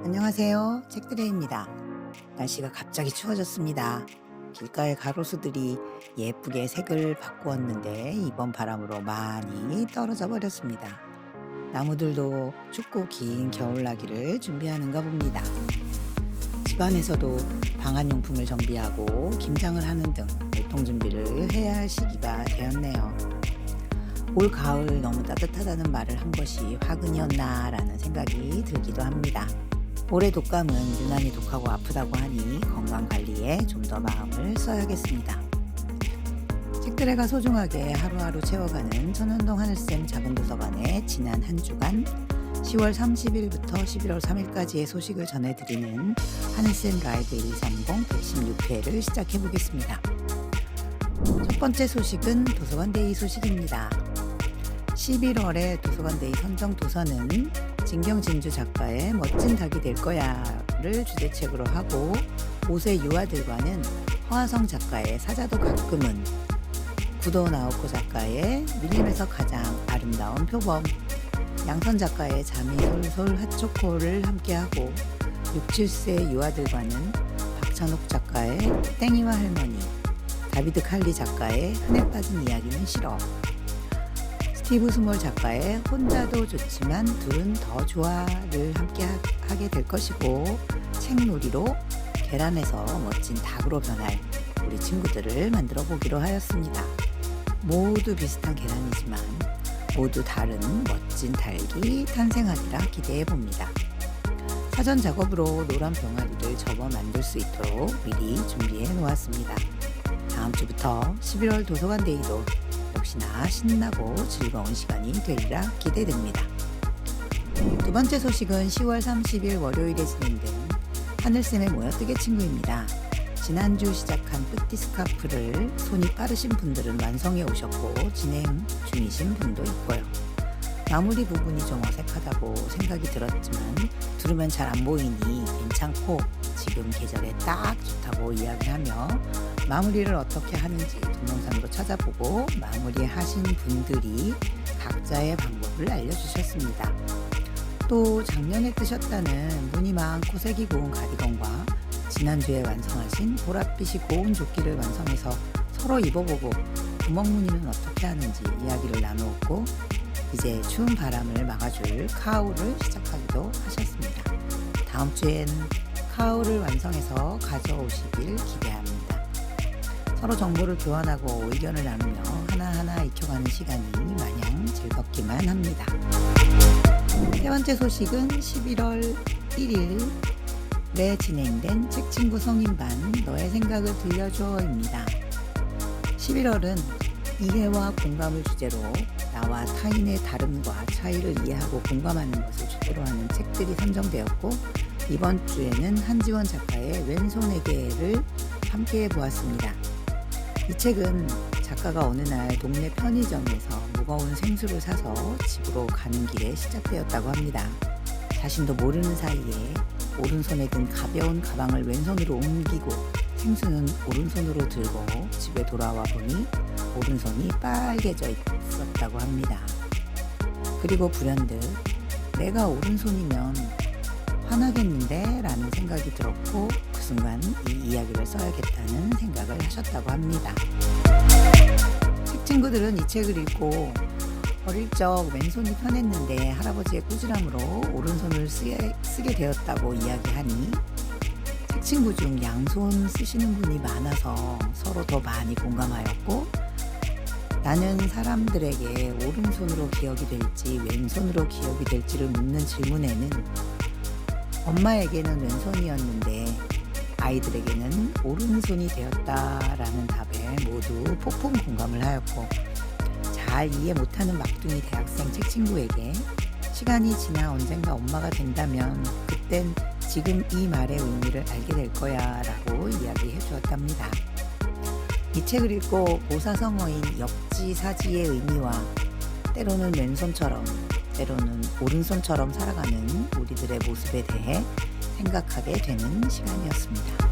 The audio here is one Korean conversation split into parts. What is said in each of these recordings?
안녕하세요. 책드레입니다. 날씨가 갑자기 추워졌습니다. 길가의 가로수들이 예쁘게 색을 바꾸었는데 이번 바람으로 많이 떨어져 버렸습니다. 나무들도 춥고 긴 겨울나기를 준비하는가 봅니다. 집안에서도 방한용품을 정비하고 김장을 하는 등 보통 준비를 해야 할 시기가 되었네요. 올 가을 너무 따뜻하다는 말을 한 것이 화근이었나라는 생각이 들기도 합니다. 올해 독감은 유난히 독하고 아프다고 하니 건강관리에 좀 더 마음을 써야겠습니다. 책들애가 소중하게 하루하루 채워가는 천연동 하늘쌤 작은 도서관의 지난 한 주간 10월 30일부터 11월 3일까지의 소식을 전해드리는 하늘쌤 라이브 1230 116회를 시작해보겠습니다. 첫 번째 소식은 도서관데이 소식입니다. 11월에 도서관데이 선정 도서는 진경진주 작가의 멋진 닭이 될 거야를 주제책으로 하고 오세 유아들과는 허하성 작가의 사자도 가끔은, 구도 나오코 작가의 밀림에서 가장 아름다운 표범, 양선 작가의 잠이 솔솔 핫초코를 함께하고 6, 7세 유아들과는 박찬욱 작가의 땡이와 할머니, 다비드 칼리 작가의 한에 빠진 이야기는 싫어, 스티브 스몰 작가의 혼자도 좋지만 둘은 더 좋아를 함께 하게 될 것이고, 책놀이로 계란에서 멋진 닭으로 변할 우리 친구들을 만들어 보기로 하였습니다. 모두 비슷한 계란이지만 모두 다른 멋진 닭이 탄생하리라 기대해 봅니다. 사전 작업으로 노란 병아리를 접어 만들 수 있도록 미리 준비해 놓았습니다. 다음 주부터 11월 도서관데이도 역시나 신나고 즐거운 시간이 되리라 기대됩니다. 두 번째 소식은 10월 30일 월요일에 진행된 하늘쌤의 모여뜨개 친구입니다. 지난주 시작한 뿌띠스카프를 손이 빠르신 분들은 완성해 오셨고 진행 중이신 분도 있고요. 마무리 부분이 좀 어색하다고 생각이 들었지만 들으면 잘 안 보이니 괜찮고 지금 계절에 딱 좋다고 이야기하며 마무리를 어떻게 하는지 동영상도 찾아보고 마무리하신 분들이 각자의 방법을 알려주셨습니다. 또 작년에 뜨셨다는 무늬 많고 색이 고운 가디건과 지난주에 완성하신 보랏빛이 고운 조끼를 완성해서 서로 입어보고 구멍무늬는 어떻게 하는지 이야기를 나누었고 이제 추운 바람을 막아줄 카우를 시작하기도 하셨습니다. 다음 주엔 카우를 완성해서 가져오시길 기대합니다. 서로 정보를 교환하고 의견을 나누며 하나하나 익혀가는 시간이 마냥 즐겁기만 합니다. 세 번째 소식은 11월 1일에 진행된 책친구 성인반 너의 생각을 들려줘입니다. 11월은 이해와 공감을 주제로 나와 타인의 다름과 차이를 이해하고 공감하는 것을 주제로 하는 책들이 선정되었고 이번 주에는 한지원 작가의 왼손에게를 함께 보았습니다. 이 책은 작가가 어느 날 동네 편의점에서 무거운 생수를 사서 집으로 가는 길에 시작되었다고 합니다. 자신도 모르는 사이에 오른손에 든 가벼운 가방을 왼손으로 옮기고 생수는 오른손으로 들고 집에 돌아와 보니 오른손이 빨개져 있었다고 합니다. 그리고 불현듯 내가 오른손이면 화나겠는데? 라는 생각이 들었고 그 순간 이 이야기를 써야겠다는 생각을 하셨다고 합니다. 책 친구들은 이 책을 읽고 어릴 적 왼손이 편했는데 할아버지의 꾸지람으로 오른손을 쓰게 되었다고 이야기하니 책 친구 중 양손 쓰시는 분이 많아서 서로 더 많이 공감하였고 나는 사람들에게 오른손으로 기억이 될지 왼손으로 기억이 될지를 묻는 질문에는 엄마에게는 왼손이었는데 아이들에게는 오른손이 되었다라는 답에 모두 폭풍 공감을 하였고 잘 이해 못하는 막둥이 대학생 책 친구에게 시간이 지나 언젠가 엄마가 된다면 그땐 지금 이 말의 의미를 알게 될 거야 라고 이야기해 주었답니다. 이 책을 읽고 보사성어인 역지사지의 의미와 때로는 왼손처럼 때로는 오른손처럼 살아가는 우리들의 모습에 대해 생각하게 되는 시간이었습니다.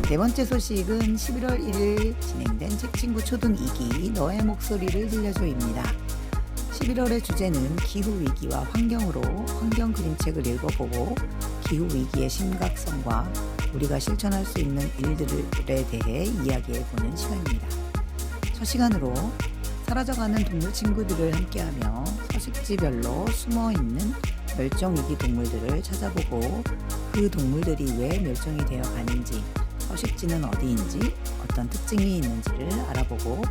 네 번째 소식은 11월 1일 진행된 책친구 초등 2기 너의 목소리를 들려줘입니다. 11월의 주제는 기후위기와 환경으로 환경 그림책을 읽어보고 기후위기의 심각성과 우리가 실천할 수 있는 일들에 대해 이야기해보는 시간입니다. 첫 시간으로 사라져가는 동물 친구들을 함께하며 서식지별로 숨어있는 멸종위기 동물들을 찾아보고 그 동물들이 왜 멸종이 되어 가는지, 서식지는 어디인지, 어떤 특징이 있는지를 알아보고,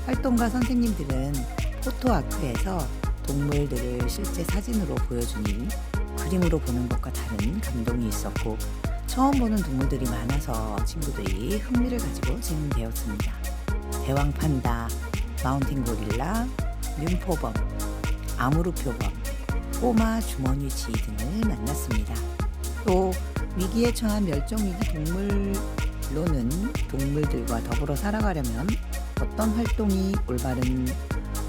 활동가 선생님들은 포토아크에서 동물들을 실제 사진으로 보여주니 그림으로 보는 것과 다른 감동이 있었고, 처음 보는 동물들이 많아서 친구들이 흥미를 가지고 진행되었습니다. 대왕 판다, 마운틴 고릴라, 륜포범, 아무르표범, 꼬마 주머니쥐 등을 만났습니다. 또 위기에 처한 멸종위기 동물로는 동물들과 더불어 살아가려면 어떤 활동이 올바른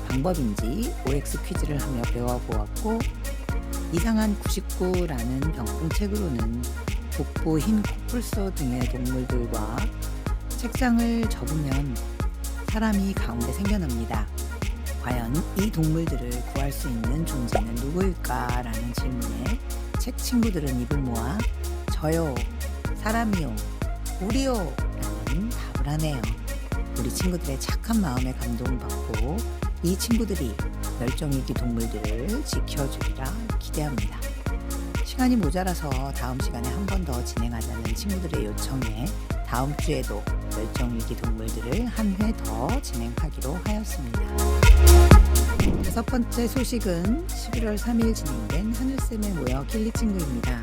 방법인지 OX 퀴즈를 하며 배워보았고, 이상한 99라는 병풍책으로는 북부 흰 코뿔소 등의 동물들과 책상을 접으면 사람이 가운데 생겨납니다. 과연 이 동물들을 구할 수 있는 존재는 누구일까라는 질문에 책 친구들은 입을 모아 저요, 사람이요, 우리요 라는 답을 하네요. 우리 친구들의 착한 마음에 감동받고 이 친구들이 멸종위기 동물들을 지켜주리라 기대합니다. 시간이 모자라서 다음 시간에 한 번 더 진행하자는 친구들의 요청에 다음 주에도 멸종위기 동물들을 한 회 더 진행하기로 하였습니다. 다섯 번째 소식은 11월 3일 진행된 하늘쌤에 모여 킬리 친구입니다.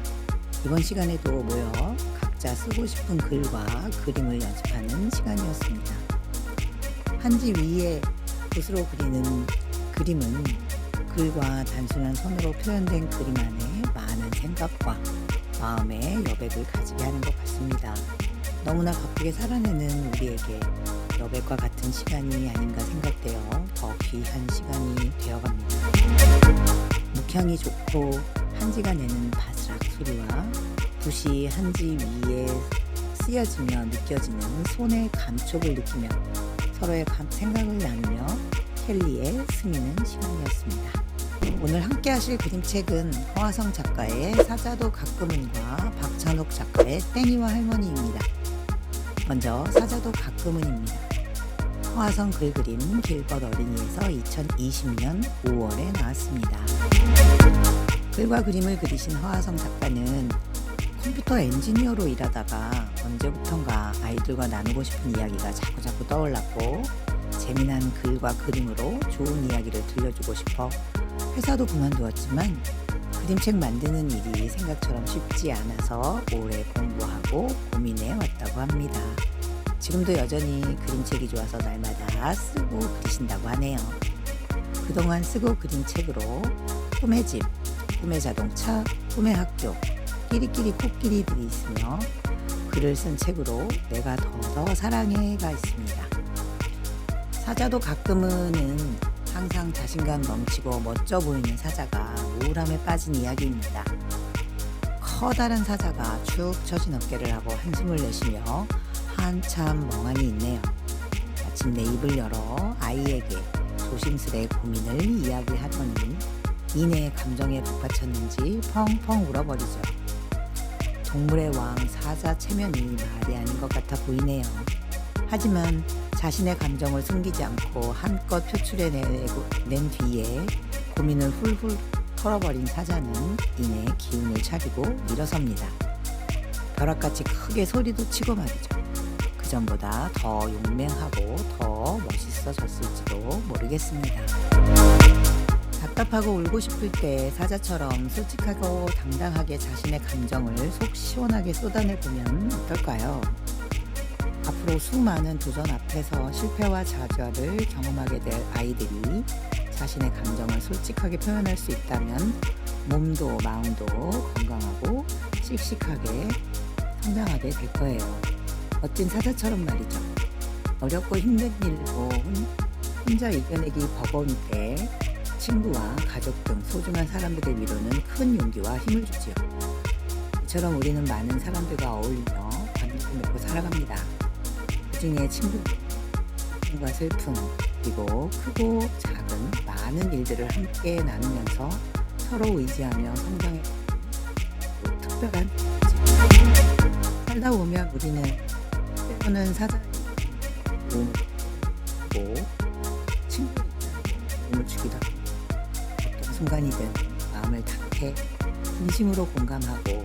이번 시간에도 모여 각자 쓰고 싶은 글과 그림을 연습하는 시간이었습니다. 한지 위에 붓으로 그리는 그림은 글과 단순한 손으로 표현된 그림 안에 많은 생각과 마음의 여백을 가지게 하는 것 같습니다. 너무나 바쁘게 살아내는 우리에게 여백과 같은 시간이 아닌가 생각되어 더 귀한 시간이 되어갑니다. 묵향이 좋고 한지가 내는 바스락 소리와 붓이 한지 위에 쓰여지며 느껴지는 손의 감촉을 느끼며 서로의 생각을 나누며 켈리에 스미는 시간이었습니다. 오늘 함께 하실 그림책은 허화성 작가의 사자도 가끔은과 박찬욱 작가의 땡이와 할머니입니다. 먼저 사자도 가끔은입니다. 허화성 글그림 길벗 어린이에서 2020년 5월에 나왔습니다. 글과 그림을 그리신 허화성 작가는 컴퓨터 엔지니어로 일하다가 언제부턴가 아이들과 나누고 싶은 이야기가 자꾸자꾸 떠올랐고, 재미난 글과 그림으로 좋은 이야기를 들려주고 싶어 회사도 그만두었지만 그림책 만드는 일이 생각처럼 쉽지 않아서 오래 공부하고 고민해 왔다고 합니다. 지금도 여전히 그림책이 좋아서 날마다 쓰고 그리신다고 하네요. 그동안 쓰고 그린 책으로 꿈의 집, 꿈의 자동차, 꿈의 학교, 끼리끼리 코끼리들이 있으며, 글을 쓴 책으로 내가 더 사랑해가 있습니다. 사자도 가끔은 항상 자신감 넘치고 멋져 보이는 사자가 우울함에 빠진 이야기입니다. 커다란 사자가 축 처진 어깨를 하고 한숨을 내쉬며 한참 멍하니 있네요. 마침내 입을 열어 아이에게 조심스레 고민을 이야기하더니 이내 감정에 북받쳤는지 펑펑 울어버리죠. 동물의 왕 사자 체면이 말이 아닌 것 같아 보이네요. 하지만 자신의 감정을 숨기지 않고 한껏 표출해낸 뒤에 고민을 훌훌 털어버린 사자는 이내 기운을 차리고 일어섭니다. 벼락같이 크게 소리도 치고 말이죠. 그전보다 더 용맹하고 더 멋있어졌을지도 모르겠습니다. 답답하고 울고 싶을 때 사자처럼 솔직하고 당당하게 자신의 감정을 속 시원하게 쏟아내보면 어떨까요? 앞으로 수많은 도전 앞에서 실패와 좌절을 경험하게 될 아이들이 자신의 감정을 솔직하게 표현할 수 있다면 몸도 마음도 건강하고 씩씩하게 성장하게 될 거예요. 멋진 사자처럼 말이죠. 어렵고 힘든 일로 혼자 이겨내기 버거운 때 친구와 가족 등 소중한 사람들의 위로는 큰 용기와 힘을 주지요. 이처럼 우리는 많은 사람들과 어울리며 관계를 맺고 살아갑니다. 그중에 친구와 슬픔, 그리고 크고 작은 많은 일들을 함께 나누면서 서로 의지하며 성장해 또 특별한 책. 살다 보면 우리는 때로는 사자의 도움을 주고 친구의 도움을 주기도 하고 어떤 순간이든 마음을 닿게 진심으로 공감하고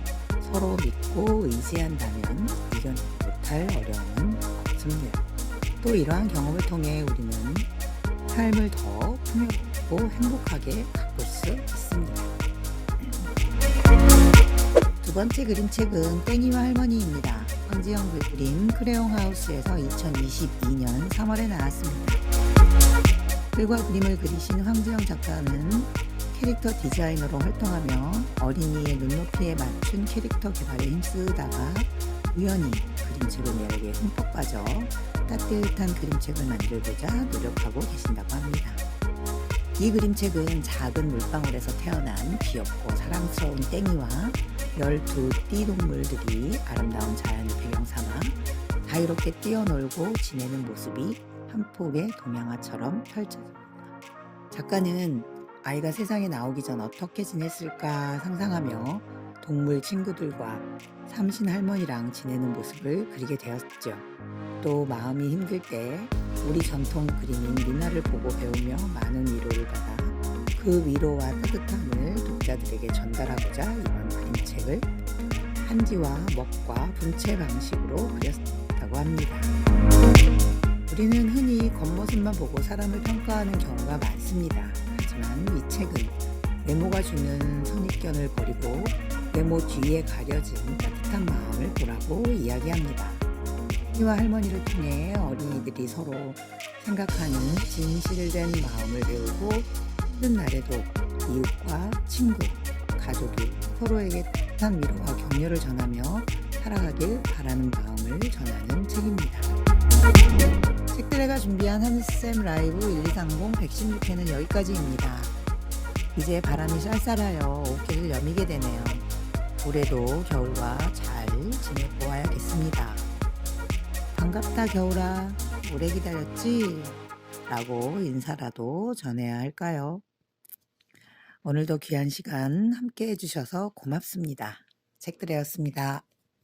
서로 믿고 의지한다면 이겨내지 못할 어려움은 없습니다. 또 이러한 경험을 통해 우리는 삶을 더 풍요롭고 행복하게 가꿀 수 있습니다. 두 번째 그림책은 땡이와 할머니입니다. 황지영 그림 크레용 하우스에서 2022년 3월에 나왔습니다. 글과 그림을 그리신 황지영 작가는 캐릭터 디자이너로 활동하며 어린이의 눈높이에 맞춘 캐릭터 개발에 힘쓰다가 우연히 그림책의 매력에 흠뻑 빠져 따뜻한 그림책을 만들고자 노력하고 계신다고 합니다. 이 그림책은 작은 물방울에서 태어난 귀엽고 사랑스러운 땡이와 12띠 동물들이 아름다운 자연을 배경 삼아 자유롭게 뛰어놀고 지내는 모습이 한 폭의 동양화처럼 펼쳐집니다. 작가는 아이가 세상에 나오기 전 어떻게 지냈을까 상상하며 동물 친구들과 삼신 할머니랑 지내는 모습을 그리게 되었죠. 또 마음이 힘들 때 우리 전통 그림인 미나를 보고 배우며 많은 위로를 받아 그 위로와 따뜻함을 독자들에게 전달하고자 이번 그림책을 한지와 먹과 분체 방식으로 그렸다고 합니다. 우리는 흔히 겉모습만 보고 사람을 평가하는 경우가 많습니다. 하지만 이 책은 외모가 주는 선입견을 버리고 외모 뒤에 가려진 따뜻한 마음을 보라고 이야기합니다. 할머니와 할머니를 통해 어린이들이 서로 생각하는 진실된 마음을 배우고 힘든 날에도 이웃과 친구, 가족이 서로에게 따뜻한 위로와 격려를 전하며 살아가길 바라는 마음을 전하는 책입니다. 책들레가 준비한 한쌤 라이브 1230 116회는 여기까지입니다. 이제 바람이 쌀쌀하여 옷길을 여미게 되네요. 올해도 겨울과 잘 지내보아야겠습니다. 반갑다 겨울아, 오래 기다렸지? 라고 인사라도 전해야 할까요? 오늘도 귀한 시간 함께 해주셔서 고맙습니다. 책들레였습니다.